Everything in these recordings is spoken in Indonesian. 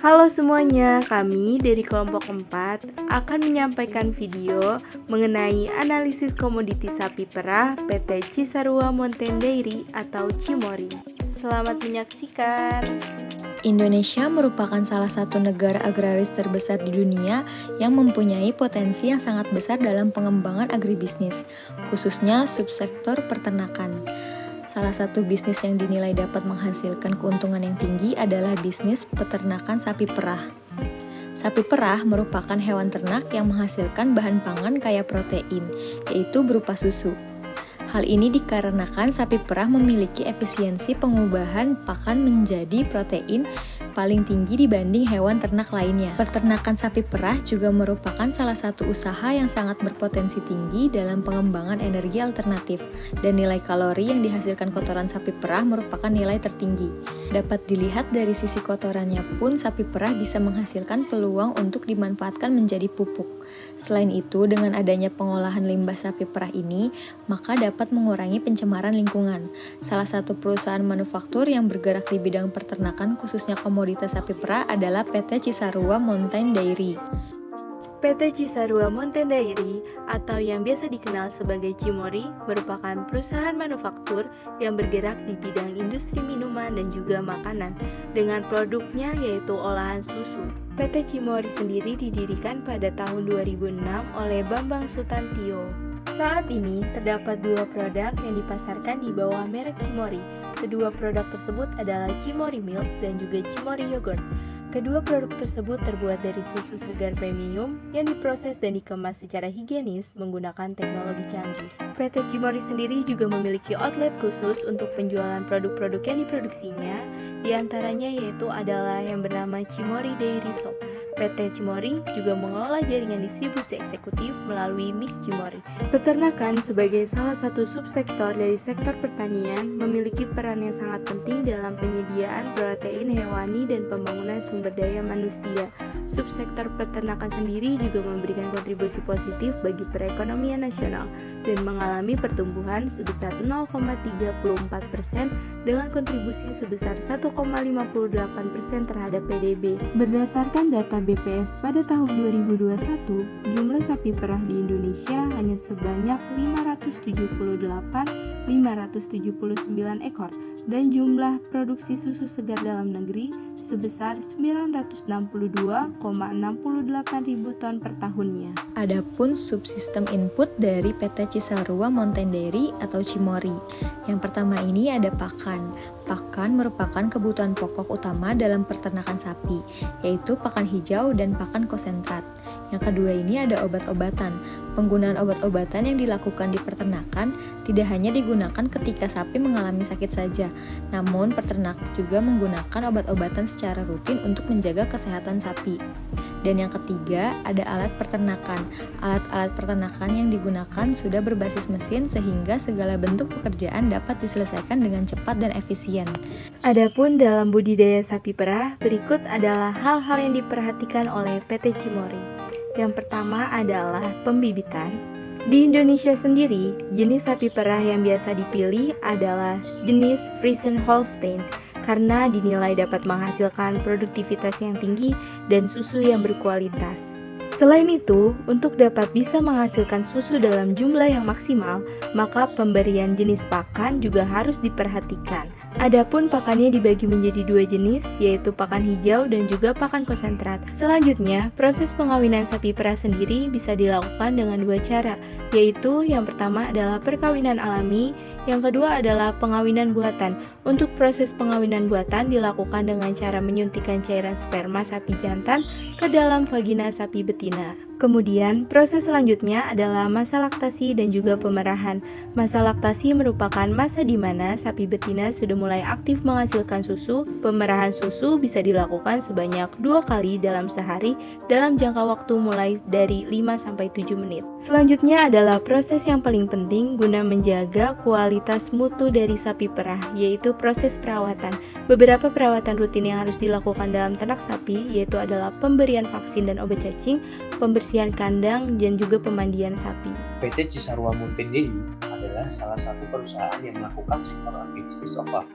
Halo semuanya, kami dari kelompok 4 akan menyampaikan video mengenai analisis komoditi sapi perah PT Cisarua Mountain Dairy atau Cimory. Selamat menyaksikan. Indonesia merupakan salah satu negara agraris terbesar di dunia yang mempunyai potensi yang sangat besar dalam pengembangan agribisnis, khususnya subsektor peternakan. Salah satu bisnis yang dinilai dapat menghasilkan keuntungan yang tinggi adalah bisnis peternakan sapi perah. Sapi perah merupakan hewan ternak yang menghasilkan bahan pangan kaya protein, yaitu berupa susu. Hal ini dikarenakan sapi perah memiliki efisiensi pengubahan pakan menjadi protein paling tinggi dibanding hewan ternak lainnya. Peternakan sapi perah juga merupakan salah satu usaha yang sangat berpotensi tinggi dalam pengembangan energi alternatif, dan nilai kalori yang dihasilkan kotoran sapi perah merupakan nilai tertinggi. Dapat dilihat dari sisi kotorannya pun, sapi perah bisa menghasilkan peluang untuk dimanfaatkan menjadi pupuk. Selain itu, dengan adanya pengolahan limbah sapi perah ini, maka dapat mengurangi pencemaran lingkungan. Salah satu perusahaan manufaktur yang bergerak di bidang peternakan khususnya komoditas sapi perah adalah PT Cisarua Mountain Dairy. PT Cisarua Mountain Dairy atau yang biasa dikenal sebagai Cimory merupakan perusahaan manufaktur yang bergerak di bidang industri minuman dan juga makanan dengan produknya yaitu olahan susu. PT Cimory sendiri didirikan pada tahun 2006 oleh Bambang Sutantio. Saat ini terdapat dua produk yang dipasarkan di bawah merek Cimory. Kedua produk tersebut adalah Cimory Milk dan juga Cimory Yogurt. Kedua produk tersebut terbuat dari susu segar premium yang diproses dan dikemas secara higienis menggunakan teknologi canggih. PT Cimory sendiri juga memiliki outlet khusus untuk penjualan produk-produk yang diproduksinya, diantaranya yaitu adalah yang bernama Cimory Dairy Shop. PT Cimory juga mengelola jaringan distribusi eksekutif melalui Miss Cimory. Peternakan sebagai salah satu subsektor dari sektor pertanian memiliki peran yang sangat penting dalam penyediaan protein hewani dan pembangunan sumber daya manusia. Subsektor peternakan sendiri juga memberikan kontribusi positif bagi perekonomian nasional dan mengalami pertumbuhan sebesar 0,34% dengan kontribusi sebesar 1,58% terhadap PDB. Berdasarkan data BPS pada tahun 2021, jumlah sapi perah di Indonesia hanya sebanyak 578.579 ekor dan jumlah produksi susu segar dalam negeri sebesar 962,68 ribu ton per tahunnya. Adapun subsistem input dari PT Cisarua Mountain Dairy atau Cimory. Yang pertama ini ada pakan. Pakan merupakan kebutuhan pokok utama dalam peternakan sapi, yaitu pakan hijau dan pakan konsentrat. Yang kedua ini ada obat-obatan. Penggunaan obat-obatan yang dilakukan di peternakan tidak hanya digunakan ketika sapi mengalami sakit saja, namun peternak juga menggunakan obat-obatan secara rutin untuk menjaga kesehatan sapi. Dan yang ketiga ada alat peternakan. Alat-alat peternakan yang digunakan sudah berbasis mesin sehingga segala bentuk pekerjaan dapat diselesaikan dengan cepat dan efisien. Adapun dalam budidaya sapi perah, berikut adalah hal-hal yang diperhatikan oleh PT Cimory. Yang pertama adalah pembibitan. Di Indonesia sendiri, jenis sapi perah yang biasa dipilih adalah jenis Friesian Holstein karena dinilai dapat menghasilkan produktivitas yang tinggi dan susu yang berkualitas. Selain itu, untuk dapat bisa menghasilkan susu dalam jumlah yang maksimal, maka pemberian jenis pakan juga harus diperhatikan. Adapun pakannya dibagi menjadi dua jenis, yaitu pakan hijau dan juga pakan konsentrat. Selanjutnya, proses pengawinan sapi perah sendiri bisa dilakukan dengan dua cara, yaitu yang pertama adalah perkawinan alami, yang kedua adalah pengawinan buatan. Untuk proses pengawinan buatan dilakukan dengan cara menyuntikkan cairan sperma sapi jantan ke dalam vagina sapi betina. Kemudian, proses selanjutnya adalah masa laktasi dan juga pemerahan. Masa laktasi merupakan masa di mana sapi betina sudah mulai aktif menghasilkan susu. Pemerahan susu bisa dilakukan sebanyak 2 kali dalam sehari dalam jangka waktu mulai dari 5-7 menit. Selanjutnya adalah proses yang paling penting guna menjaga kualitas mutu dari sapi perah, yaitu proses perawatan. Beberapa perawatan rutin yang harus dilakukan dalam ternak sapi yaitu adalah pemberian vaksin dan obat cacing, pembersihan kandang, dan juga pemandian sapi. PT Cisarua Mountain Dairy adalah salah satu perusahaan yang melakukan sektor agribisnis lokal.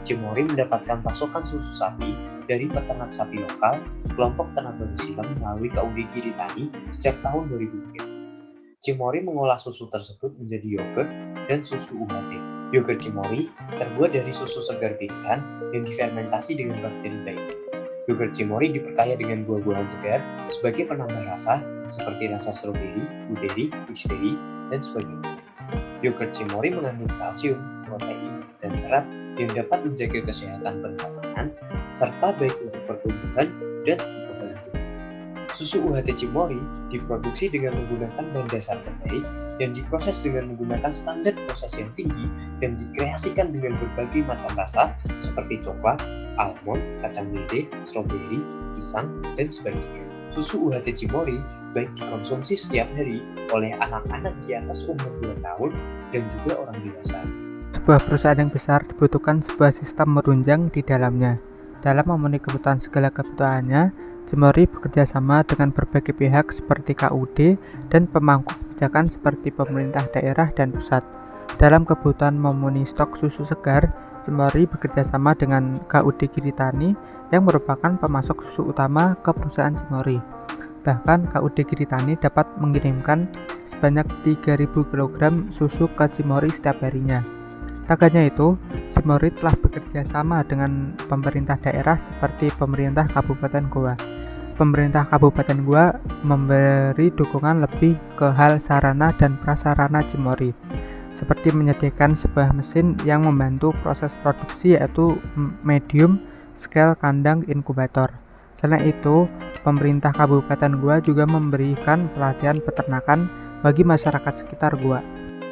Cimory mendapatkan pasokan susu sapi dari peternak sapi lokal, kelompok tenaga silam melalui KUD Giritani sejak tahun 2003. Cimory mengolah susu tersebut menjadi yogurt dan susu UHT. Yogurt Cimory terbuat dari susu segar pilihan yang difermentasi dengan bakteri baik. Yogurt Cimory diperkaya dengan buah-buahan segar sebagai penambah rasa seperti rasa stroberi, blueberry, raspberry, dan sebagainya. Yogurt Cimory mengandung kalsium, protein, dan serat yang dapat menjaga kesehatan pencernaan serta baik untuk pertumbuhan dan kekebalan tubuh. Susu UHT Cimory diproduksi dengan menggunakan bahan dasar terbaik yang diproses dengan menggunakan standar proses yang tinggi dan dikreasikan dengan berbagai macam rasa seperti coklat, almond, kacang mede, stroberi, pisang, dan sebagainya. Susu UHT Cimory baik dikonsumsi setiap hari oleh anak-anak di atas umur 2 tahun dan juga orang dewasa. Sebuah perusahaan yang besar dibutuhkan sebuah sistem merunjang di dalamnya. Dalam memenuhi kebutuhan segala kebutuhannya, Cimory bekerja sama dengan berbagai pihak seperti KUD dan pemangku kebijakan seperti pemerintah daerah dan pusat. Dalam kebutuhan memenuhi stok susu segar, Cimory bekerja sama dengan KUD Giritani yang merupakan pemasok susu utama ke perusahaan Cimory. Bahkan KUD Giritani dapat mengirimkan sebanyak 3.000 kg susu ke Cimory setiap harinya. Tak hanya itu, Cimory telah bekerja sama dengan pemerintah daerah seperti pemerintah Kabupaten Goa. Pemerintah Kabupaten Goa memberi dukungan lebih ke hal sarana dan prasarana Cimory, seperti menyediakan sebuah mesin yang membantu proses produksi yaitu medium scale kandang inkubator. Selain itu, pemerintah Kabupaten Goa juga memberikan pelatihan peternakan bagi masyarakat sekitar Goa.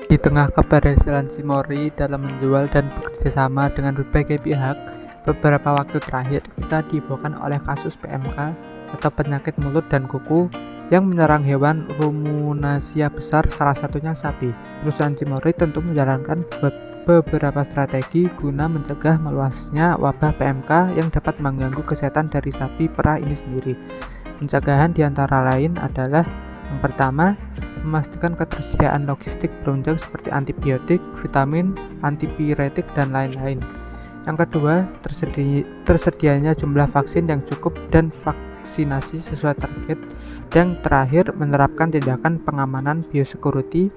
Di tengah keberhasilan Cimory dalam menjual dan bekerja sama dengan berbagai pihak, beberapa waktu terakhir kita diibaukan oleh kasus PMK atau penyakit mulut dan kuku yang menyerang hewan ruminasia besar, salah satunya sapi. Perusahaan Cimory tentu menjalankan beberapa strategi guna mencegah meluasnya wabah PMK yang dapat mengganggu kesehatan dari sapi perah ini sendiri. Pencegahan diantara lain adalah yang pertama, memastikan ketersediaan logistik penunjang seperti antibiotik, vitamin, antipiretik, dan lain-lain. Yang kedua, tersedianya jumlah vaksin yang cukup dan vaksinasi sesuai target. Yang terakhir, menerapkan tindakan pengamanan biosecurity